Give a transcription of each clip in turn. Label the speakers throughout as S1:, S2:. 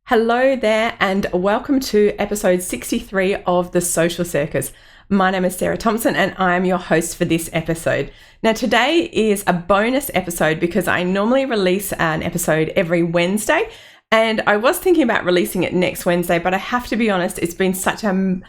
S1: Hello there, and welcome to episode 63 of The Social Circus. My name is Sarah Thompson, and I am your host for this episode. Now, today is a bonus episode because I normally release an episode every Wednesday, and I was thinking about releasing it next Wednesday, but I have to be honest, it's been such a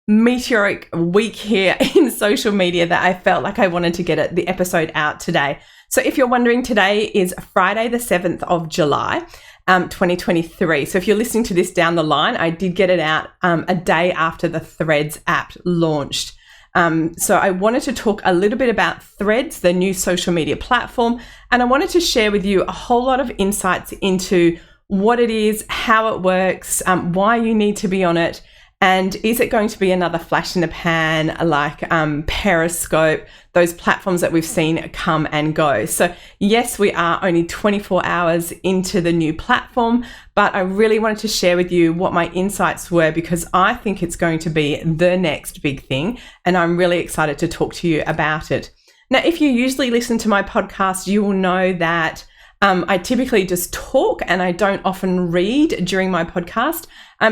S1: meteoric week here in social media that I felt like I wanted to get the episode out today. So if you're wondering, today is Friday the 7th of July. 2023. So if you're listening to this down the line, I did get it out a day after the Threads app launched. So I wanted to talk a little bit about Threads, the new social media platform, and I wanted to share with you a whole lot of insights into what it is, how it works, why you need to be on it, and is it going to be another flash in the pan like Periscope, those platforms that we've seen come and go. So yes, we are only 24 hours into the new platform, but I really wanted to share with you what my insights were because I think it's going to be the next big thing, and I'm really excited to talk to you about it. Now, if you usually listen to my podcast, you will know that I typically just talk and I don't often read during my podcast.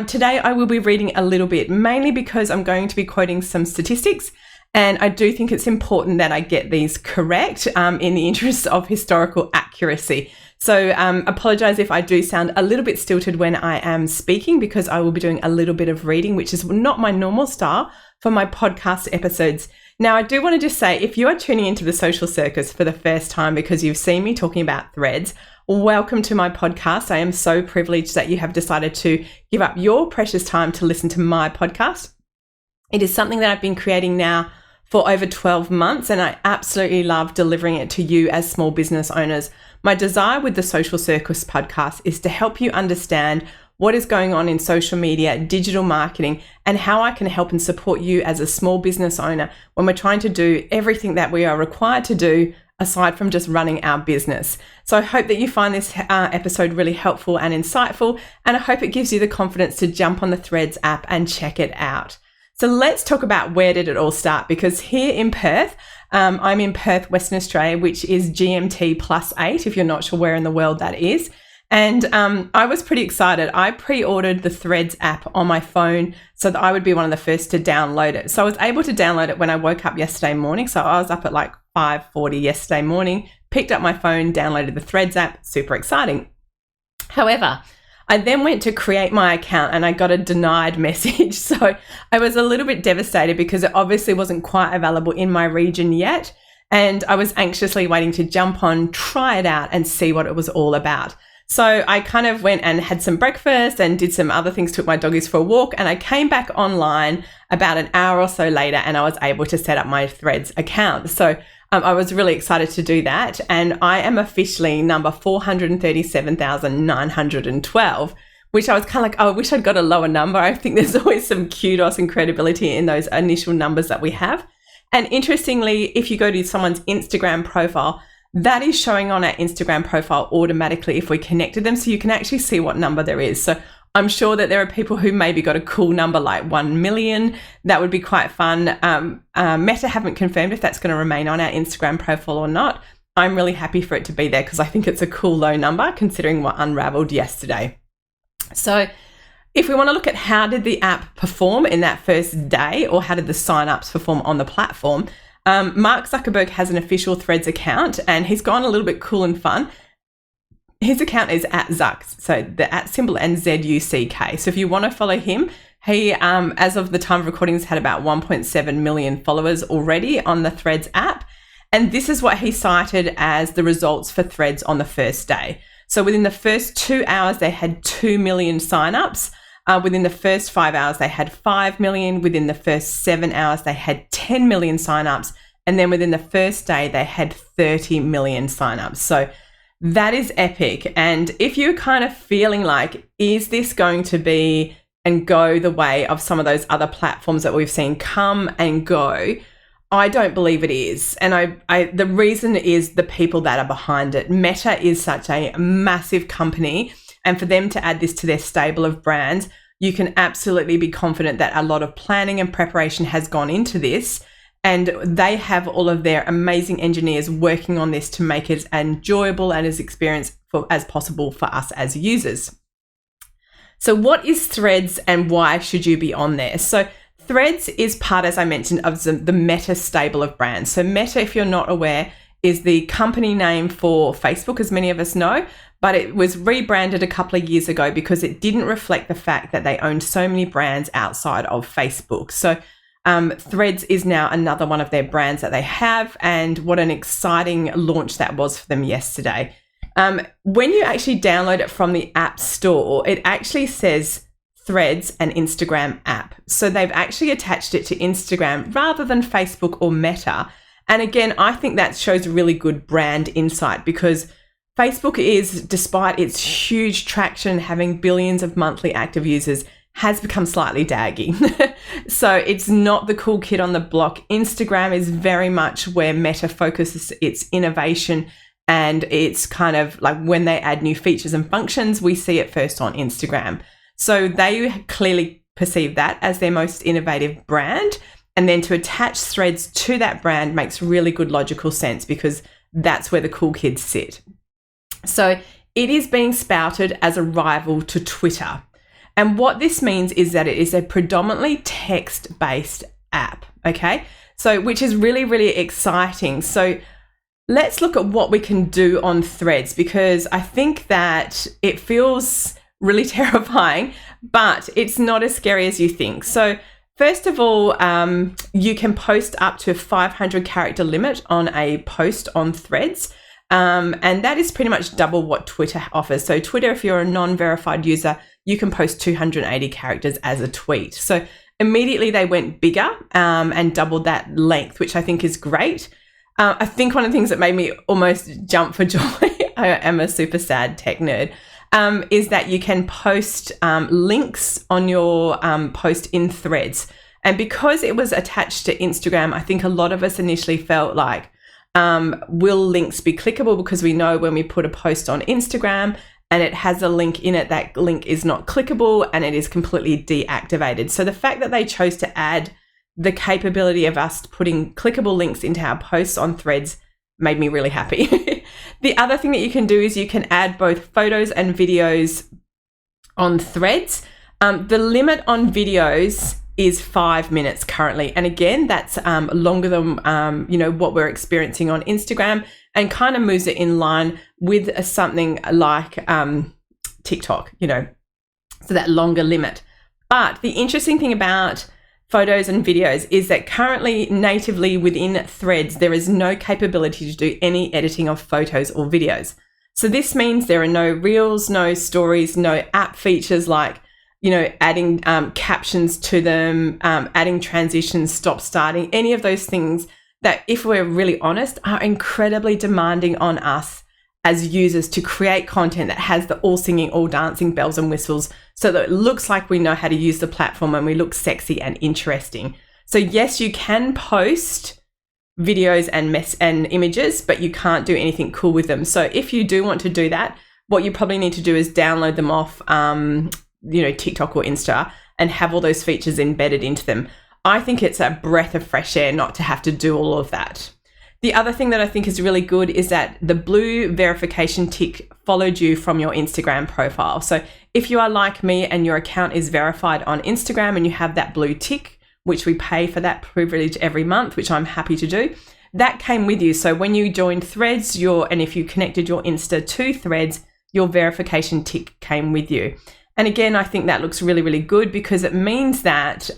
S1: Today I will be reading a little bit, mainly because I'm going to be quoting some statistics, and I do think it's important that I get these correct in the interest of historical accuracy. So apologize if I do sound a little bit stilted when I am speaking, because I will be doing a little bit of reading, which is not my normal style for my podcast episodes. Now, I do want to just say, if you are tuning into the Social Circus for the first time because you've seen me talking about Threads, welcome to my podcast. I am so privileged that you have decided to give up your precious time to listen to my podcast. It is something that I've been creating now for over 12 months, and I absolutely love delivering it to you as small business owners. My desire with the Social Circus podcast is to help you understand what is going on in social media, digital marketing, and how I can help and support you as a small business owner when we're trying to do everything that we are required to do aside from just running our business. So I hope that you find this episode really helpful and insightful, and I hope it gives you the confidence to jump on the Threads app and check it out. So let's talk about where did it all start, because here in Perth, I'm in Perth, Western Australia, which is GMT +8, if you're not sure where in the world that is. And I was pretty excited. I pre-ordered the Threads app on my phone so that I would be one of the first to download it. So I was able to download it when I woke up yesterday morning. So I was up at like 5:40 yesterday morning, picked up my phone, downloaded the Threads app. Super exciting. However, I then went to create my account and I got a denied message. So I was a little bit devastated because it obviously wasn't quite available in my region yet. And I was anxiously waiting to jump on, try it out and see what it was all about. So I kind of went and had some breakfast and did some other things, took my doggies for a walk, and I came back online about an hour or so later and I was able to set up my Threads account. So I was really excited to do that, and I am officially number 437,912, which I was kind of like, oh, I wish I'd got a lower number. I think there's always some kudos and credibility in those initial numbers that we have. And interestingly, if you go to someone's Instagram profile, that is showing on our Instagram profile automatically if we connected them, so you can actually see what number there is. So I'm sure that there are people who maybe got a cool number like 1 million. That would be quite fun. Meta haven't confirmed if that's going to remain on our Instagram profile or not. I'm really happy for it to be there because I think it's a cool low number considering what unraveled yesterday. So if we want to look at how did the app perform in that first day, or how did the signups perform on the platform, Mark Zuckerberg has an official Threads account and he's gone a little bit cool and fun. His account is @Zucks, so the @ symbol and ZUCK. So if you want to follow him, he, as of the time of recording, has had about 1.7 million followers already on the Threads app. And this is what he cited as the results for Threads on the first day. So within the first 2 hours, they had 2 million signups. Within the first 5 hours, they had 5 million. Within the first 7 hours, they had 10 million signups. And then within the first day, they had 30 million signups. So that is epic. And if you're kind of feeling like, is this going to be and go the way of some of those other platforms that we've seen come and go, I don't believe it is. And the reason is the people that are behind it. Meta is such a massive company. And for them to add this to their stable of brands, you can absolutely be confident that a lot of planning and preparation has gone into this. And they have all of their amazing engineers working on this to make it as enjoyable and as experience as possible for us as users. So what is Threads and why should you be on there? So Threads is part, as I mentioned, of the Meta stable of brands. So Meta, if you're not aware, is the company name for Facebook, as many of us know, but it was rebranded a couple of years ago because it didn't reflect the fact that they owned so many brands outside of Facebook. So Threads is now another one of their brands that they have, and what an exciting launch that was for them yesterday. When you actually download it from the App Store, it actually says Threads and Instagram app. So they've actually attached it to Instagram rather than Facebook or Meta. And again, I think that shows really good brand insight because Facebook is, despite its huge traction, having billions of monthly active users, has become slightly daggy. So it's not the cool kid on the block. Instagram is very much where Meta focuses its innovation, and it's kind of like when they add new features and functions, we see it first on Instagram. So they clearly perceive that as their most innovative brand. And then to attach Threads to that brand makes really good logical sense because that's where the cool kids sit. So it is being spouted as a rival to Twitter. And what this means is that it is a predominantly text-based app, okay? So which is really, really exciting. So let's look at what we can do on Threads because I think that it feels really terrifying, but it's not as scary as you think. So first of all, you can post up to a 500 character limit on a post on Threads. And that is pretty much double what Twitter offers. So Twitter, if you're a non-verified user, you can post 280 characters as a tweet. So immediately they went bigger and doubled that length, which I think is great. I think one of the things that made me almost jump for joy, I am a super sad tech nerd, is that you can post links on your post in Threads. And because it was attached to Instagram, I think a lot of us initially felt like, will links be clickable? Because we know when we put a post on Instagram and it has a link in it, that link is not clickable and it is completely deactivated. So the fact that they chose to add the capability of us putting clickable links into our posts on Threads made me really happy. The other thing that you can do is you can add both photos and videos on Threads. The limit on videos is 5 minutes currently. And again, that's longer than, what we're experiencing on Instagram and kind of moves it in line with something like TikTok, so that longer limit. But the interesting thing about photos and videos is that currently natively within Threads, there is no capability to do any editing of photos or videos. So this means there are no reels, no stories, no app features like, adding captions to them, adding transitions, stop starting, any of those things that, if we're really honest, are incredibly demanding on us as users to create content that has the all singing, all dancing bells and whistles so that it looks like we know how to use the platform and we look sexy and interesting. So yes, you can post videos and images, but you can't do anything cool with them. So if you do want to do that, what you probably need to do is download them off, TikTok or Insta and have all those features embedded into them. I think it's a breath of fresh air not to have to do all of that. The other thing that I think is really good is that the blue verification tick followed you from your Instagram profile. So if you are like me and your account is verified on Instagram and you have that blue tick, which we pay for that privilege every month, which I'm happy to do, that came with you. So when you joined Threads, and if you connected your Insta to Threads, your verification tick came with you. And again, I think that looks really, really good because it means that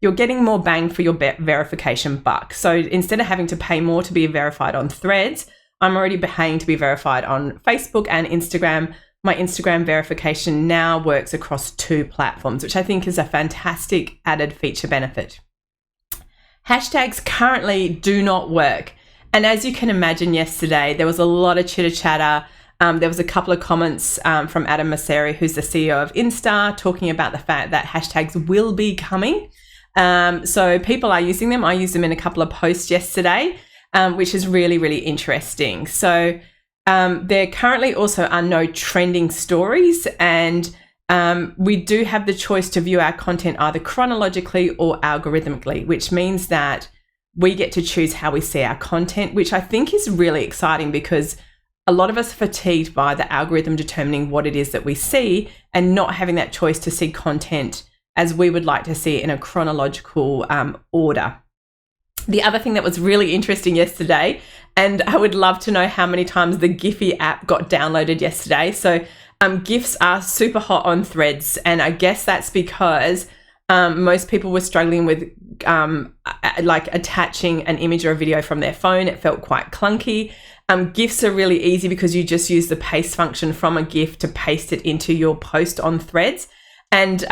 S1: you're getting more bang for your verification buck. So instead of having to pay more to be verified on Threads, I'm already paying to be verified on Facebook and Instagram. My Instagram verification now works across 2 platforms, which I think is a fantastic added feature benefit. Hashtags currently do not work. And as you can imagine, yesterday, there was a lot of chitter chatter. There was a couple of comments from Adam Mosseri, who's the CEO of Insta, talking about the fact that hashtags will be coming. So people are using them. I used them in a couple of posts yesterday, which is really, really interesting. So there currently also are no trending stories, and we do have the choice to view our content either chronologically or algorithmically, which means that we get to choose how we see our content, which I think is really exciting because a lot of us are fatigued by the algorithm determining what it is that we see and not having that choice to see content as we would like to see it in a chronological order. The other thing that was really interesting yesterday, and I would love to know how many times the Giphy app got downloaded yesterday. So GIFs are super hot on Threads, and I guess that's because most people were struggling with like attaching an image or a video from their phone. It felt quite clunky. GIFs are really easy because you just use the paste function from a GIF to paste it into your post on Threads. And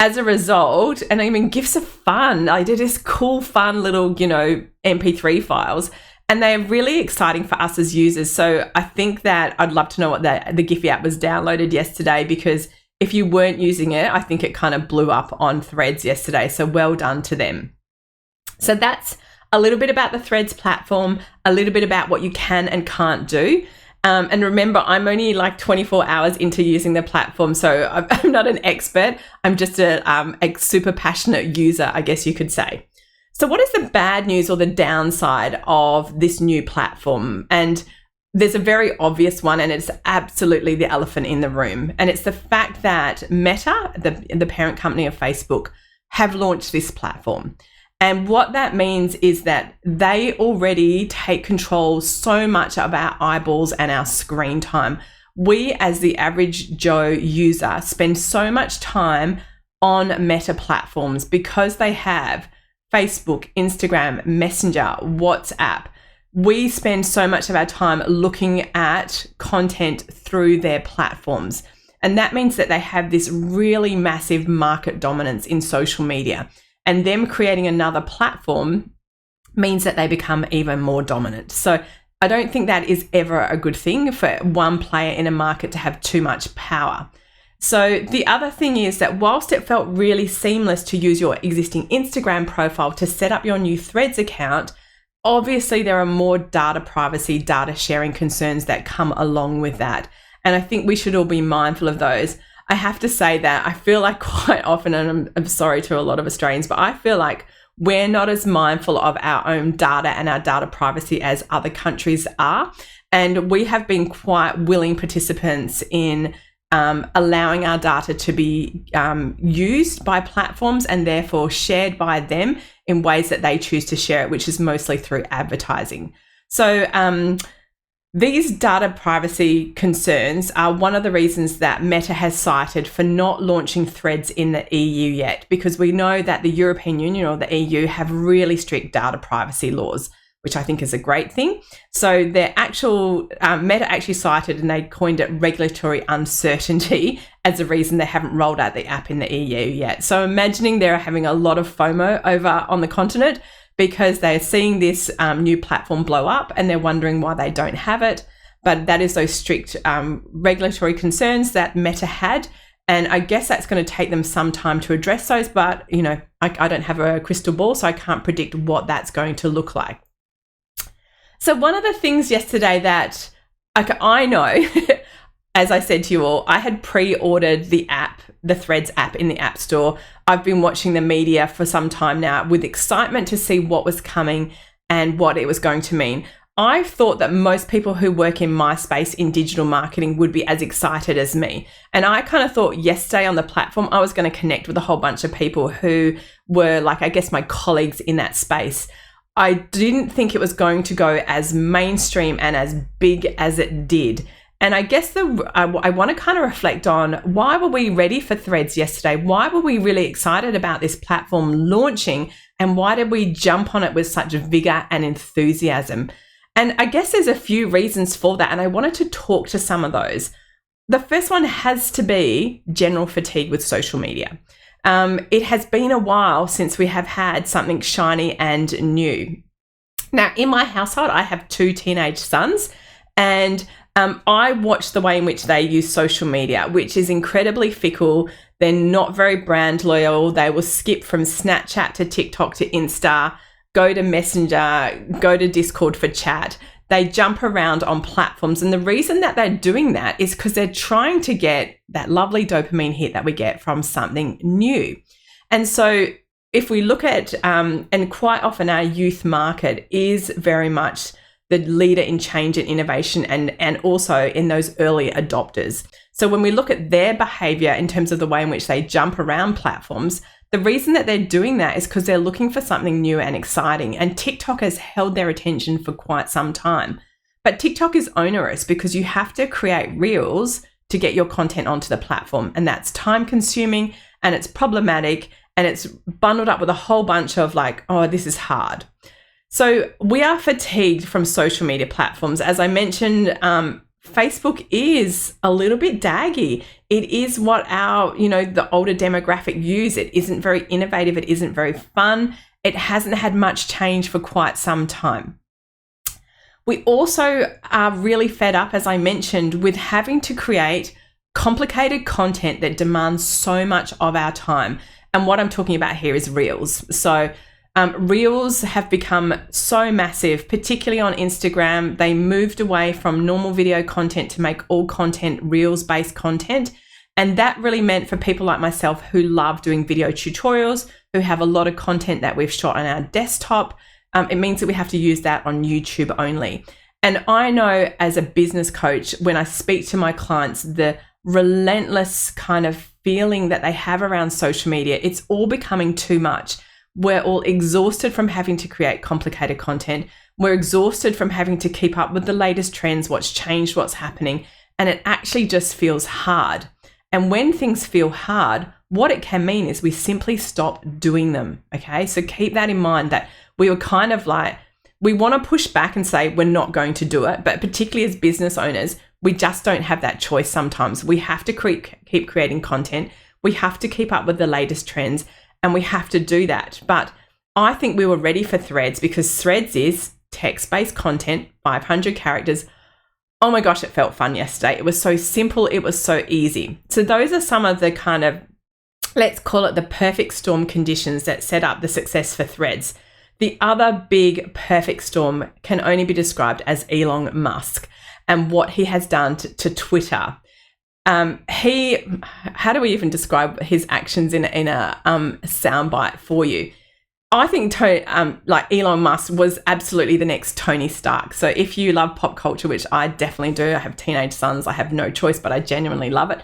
S1: as a result, and I mean, GIFs are fun. Like, they're just cool, fun little, MP3 files. And they're really exciting for us as users. So I think that I'd love to know what the Giphy app was downloaded yesterday, because if you weren't using it, I think it kind of blew up on Threads yesterday. So well done to them. So that's a little bit about the Threads platform, a little bit about what you can and can't do. And remember, I'm only like 24 hours into using the platform, so I'm not an expert. I'm just a super passionate user, I guess you could say. So what is the bad news or the downside of this new platform? And there's a very obvious one, and it's absolutely the elephant in the room. And it's the fact that Meta, the parent company of Facebook, have launched this platform. And what that means is that they already take control so much of our eyeballs and our screen time. We, as the average Joe user, spend so much time on Meta platforms because they have Facebook, Instagram, Messenger, WhatsApp. We spend so much of our time looking at content through their platforms. And that means that they have this really massive market dominance in social media. And them creating another platform means that they become even more dominant. So I don't think that is ever a good thing for one player in a market to have too much power. So the other thing is that whilst it felt really seamless to use your existing Instagram profile to set up your new Threads account, obviously there are more data privacy, data sharing concerns that come along with that. And I think we should all be mindful of those. I have to say that I feel like quite often, and I'm sorry to a lot of Australians, but I feel like we're not as mindful of our own data and our data privacy as other countries are. And we have been quite willing participants in allowing our data to be used by platforms and therefore shared by them in ways that they choose to share it, which is mostly through advertising. So these data privacy concerns are one of the reasons that Meta has cited for not launching Threads in the EU yet, because we know that the European Union or the EU have really strict data privacy laws, which I think is a great thing. So their actual Meta actually cited, and they coined it regulatory uncertainty as a reason they haven't rolled out the app in the EU yet. So imagining they're having a lot of FOMO over on the continent because they're seeing this new platform blow up and they're wondering why they don't have it. But that is those strict regulatory concerns that Meta had. And I guess that's going to take them some time to address those. But, I don't have a crystal ball, so I can't predict what that's going to look like. So one of the things yesterday that I know, as I said to you all, I had pre-ordered the app, the Threads app in the App Store. I've been watching the media for some time now with excitement to see what was coming and what it was going to mean. I thought that most people who work in my space in digital marketing would be as excited as me. And I kind of thought yesterday on the platform, I was going to connect with a whole bunch of people who were like, I guess, my colleagues in that space. I didn't think it was going to go as mainstream and as big as it did. And I guess I want to kind of reflect on, why were we ready for Threads yesterday? Why were we really excited about this platform launching? And why did we jump on it with such vigor and enthusiasm? And I guess there's a few reasons for that. And I wanted to talk to some of those. The first one has to be general fatigue with social media. It has been a while since we have had something shiny and new. Now, in my household, I have 2 teenage sons, and I watch the way in which they use social media, which is incredibly fickle. They're not very brand loyal. They will skip from Snapchat to TikTok to Insta, go to Messenger, go to Discord for chat. They jump around on platforms. And the reason that they're doing that is because they're trying to get that lovely dopamine hit that we get from something new. And so if we look at, and quite often our youth market is very much the leader in change and innovation, and also in those early adopters. So when we look at their behavior in terms of the way in which they jump around platforms, the reason that they're doing that is because they're looking for something new and exciting. And TikTok has held their attention for quite some time. But TikTok is onerous because you have to create reels to get your content onto the platform. And that's time consuming and it's problematic and it's bundled up with a whole bunch of like, oh, this is hard. So we are fatigued from social media platforms. As I mentioned, Facebook is a little bit daggy. It is what our, the older demographic use. It isn't very innovative. It isn't very fun. It hasn't had much change for quite some time. We also are really fed up, as I mentioned, with having to create complicated content that demands so much of our time. And what I'm talking about here is Reels. So Reels have become so massive, particularly on Instagram. They moved away from normal video content to make all content Reels-based content. And that really meant for people like myself who love doing video tutorials, who have a lot of content that we've shot on our desktop, it means that we have to use that on YouTube only. And I know as a business coach, when I speak to my clients, the relentless kind of feeling that they have around social media, it's all becoming too much. We're all exhausted from having to create complicated content. We're exhausted from having to keep up with the latest trends, what's changed, what's happening. And it actually just feels hard. And when things feel hard, what it can mean is we simply stop doing them. Okay, so keep that in mind, that we were kind of like, we want to push back and say we're not going to do it. But particularly as business owners, we just don't have that choice sometimes. We have to keep creating content. We have to keep up with the latest trends and we have to do that. But I think we were ready for Threads because Threads is text-based content, 500 characters. Oh my gosh, it felt fun yesterday. It was so simple. It was so easy. So those are some of the kind of, let's call it the perfect storm conditions that set up the success for Threads. The other big perfect storm can only be described as Elon Musk and what he has done to Twitter. How do we even describe his actions in a soundbite for you? I think like Elon Musk was absolutely the next Tony Stark. So if you love pop culture, which I definitely do, I have teenage sons, I have no choice, but I genuinely love it.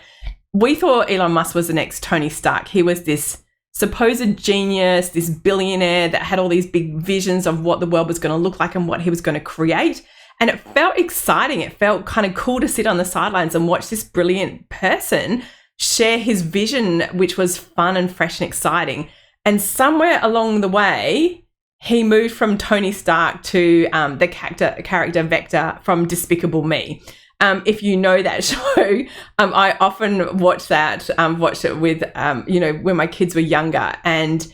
S1: We thought Elon Musk was the next Tony Stark. He was this supposed genius, this billionaire that had all these big visions of what the world was going to look like and what he was going to create. And it felt exciting. It felt kind of cool to sit on the sidelines and watch this brilliant person share his vision, which was fun and fresh and exciting. And somewhere along the way, he moved from Tony Stark to the character Vector from Despicable Me. If you know that show, I often watched it with, when my kids were younger. And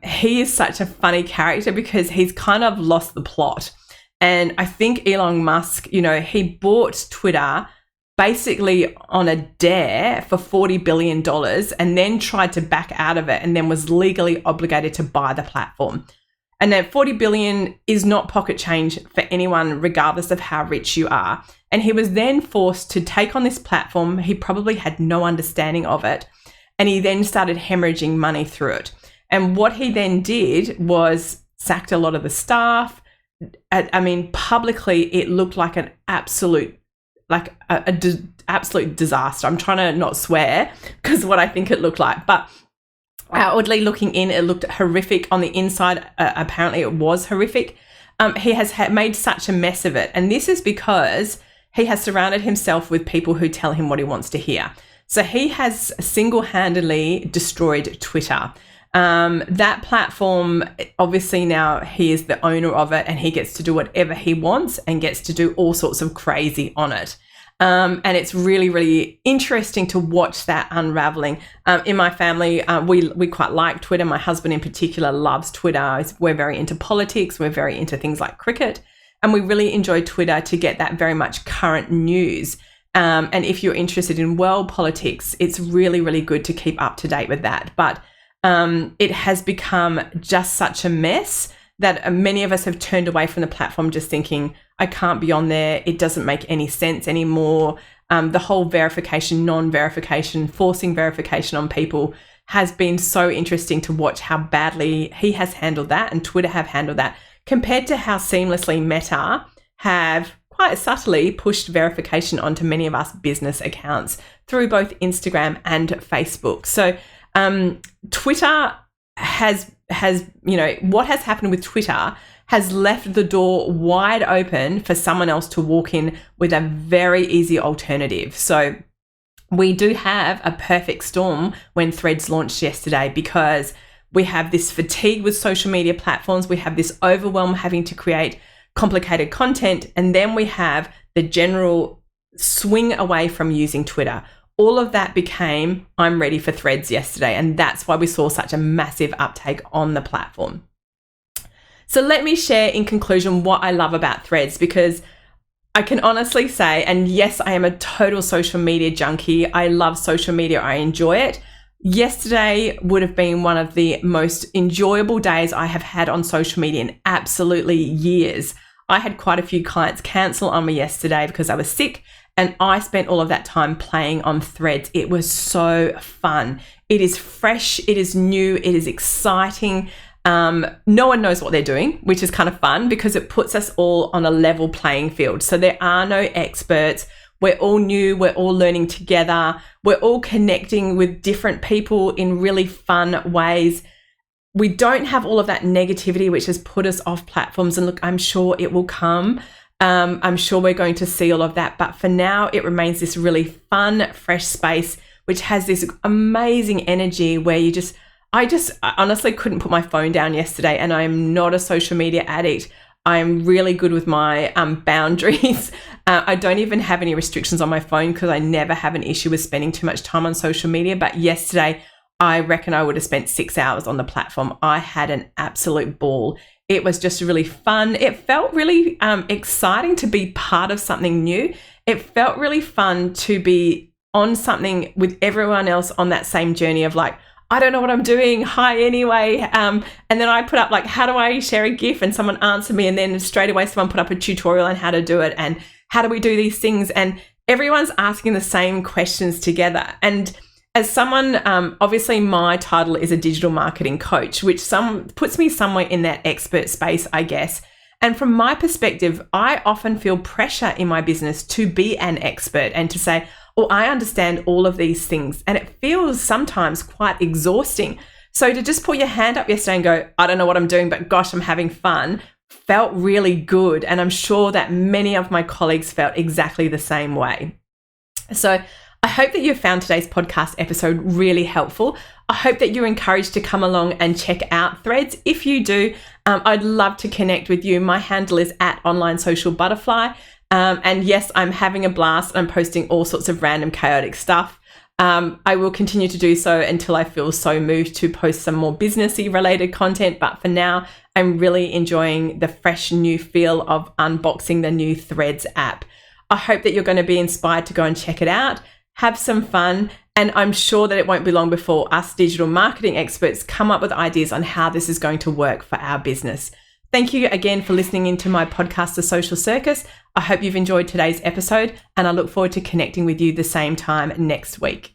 S1: he is such a funny character because he's kind of lost the plot. And I think Elon Musk, he bought Twitter basically on a dare for $40 billion and then tried to back out of it and then was legally obligated to buy the platform. And that $40 billion is not pocket change for anyone, regardless of how rich you are. And he was then forced to take on this platform. He probably had no understanding of it. And he then started hemorrhaging money through it. And what he then did was sacked a lot of the staff. Publicly, it looked like an absolute disaster. I'm trying to not swear because what I think it looked like. But outwardly looking in, it looked horrific. On the inside, apparently it was horrific. He has made such a mess of it. And this is because he has surrounded himself with people who tell him what he wants to hear. So he has single-handedly destroyed Twitter. That platform, obviously now he is the owner of it and he gets to do whatever he wants and gets to do all sorts of crazy on it. And it's really, really interesting to watch that unraveling. In my family, we quite like Twitter. My husband in particular loves Twitter. We're very into politics. We're very into things like cricket. And we really enjoy Twitter to get that very much current news. And if you're interested in world politics, it's really, really good to keep up to date with that. But it has become just such a mess that many of us have turned away from the platform just thinking, I can't be on there. It doesn't make any sense anymore. The whole verification, non-verification, forcing verification on people has been so interesting to watch how badly he has handled that and Twitter have handled that compared to how seamlessly Meta have quite subtly pushed verification onto many of us business accounts through both Instagram and Facebook. So Twitter has what has happened with Twitter has left the door wide open for someone else to walk in with a very easy alternative. So we do have a perfect storm when Threads launched yesterday, because we have this fatigue with social media platforms. We have this overwhelm having to create complicated content. And then we have the general swing away from using Twitter. All of that became, I'm ready for Threads yesterday. And that's why we saw such a massive uptake on the platform. So let me share in conclusion what I love about Threads, because I can honestly say, and yes, I am a total social media junkie. I love social media. I enjoy it. Yesterday would have been one of the most enjoyable days I have had on social media in absolutely years. I had quite a few clients cancel on me yesterday because I was sick, and I spent all of that time playing on Threads. It was so fun. It is fresh. It is new. It is exciting. No one knows what they're doing, which is kind of fun because it puts us all on a level playing field. So there are no experts. We're all new. We're all learning together. We're all connecting with different people in really fun ways. We don't have all of that negativity, which has put us off platforms. And look, I'm sure it will come. I'm sure we're going to see all of that. But for now, it remains this really fun, fresh space, which has this amazing energy where I honestly couldn't put my phone down yesterday, and I am not a social media addict. I am really good with my boundaries. I don't even have any restrictions on my phone because I never have an issue with spending too much time on social media. But yesterday, I reckon I would have spent 6 hours on the platform. I had an absolute ball. It was just really fun. It felt really exciting to be part of something new. It felt really fun to be on something with everyone else on that same journey of like, I don't know what I'm doing. Hi, anyway. And then I put up like, how do I share a GIF? And someone answered me. And then straight away, someone put up a tutorial on how to do it. And how do we do these things? And everyone's asking the same questions together. And as someone, obviously my title is a digital marketing coach, which puts me somewhere in that expert space, I guess. And from my perspective, I often feel pressure in my business to be an expert and to say, oh, I understand all of these things. And it feels sometimes quite exhausting. So to just put your hand up yesterday and go, I don't know what I'm doing, but gosh, I'm having fun, felt really good. And I'm sure that many of my colleagues felt exactly the same way. So I hope that you found today's podcast episode really helpful. I hope that you're encouraged to come along and check out Threads. If you do, I'd love to connect with you. My handle is @OnlineSocialButterfly. And yes, I'm having a blast. I'm posting all sorts of random chaotic stuff. I will continue to do so until I feel so moved to post some more businessy related content. But for now, I'm really enjoying the fresh new feel of unboxing the new Threads app. I hope that you're going to be inspired to go and check it out. Have some fun, and I'm sure that it won't be long before us digital marketing experts come up with ideas on how this is going to work for our business. Thank you again for listening into my podcast, The Social Circus. I hope you've enjoyed today's episode, and I look forward to connecting with you the same time next week.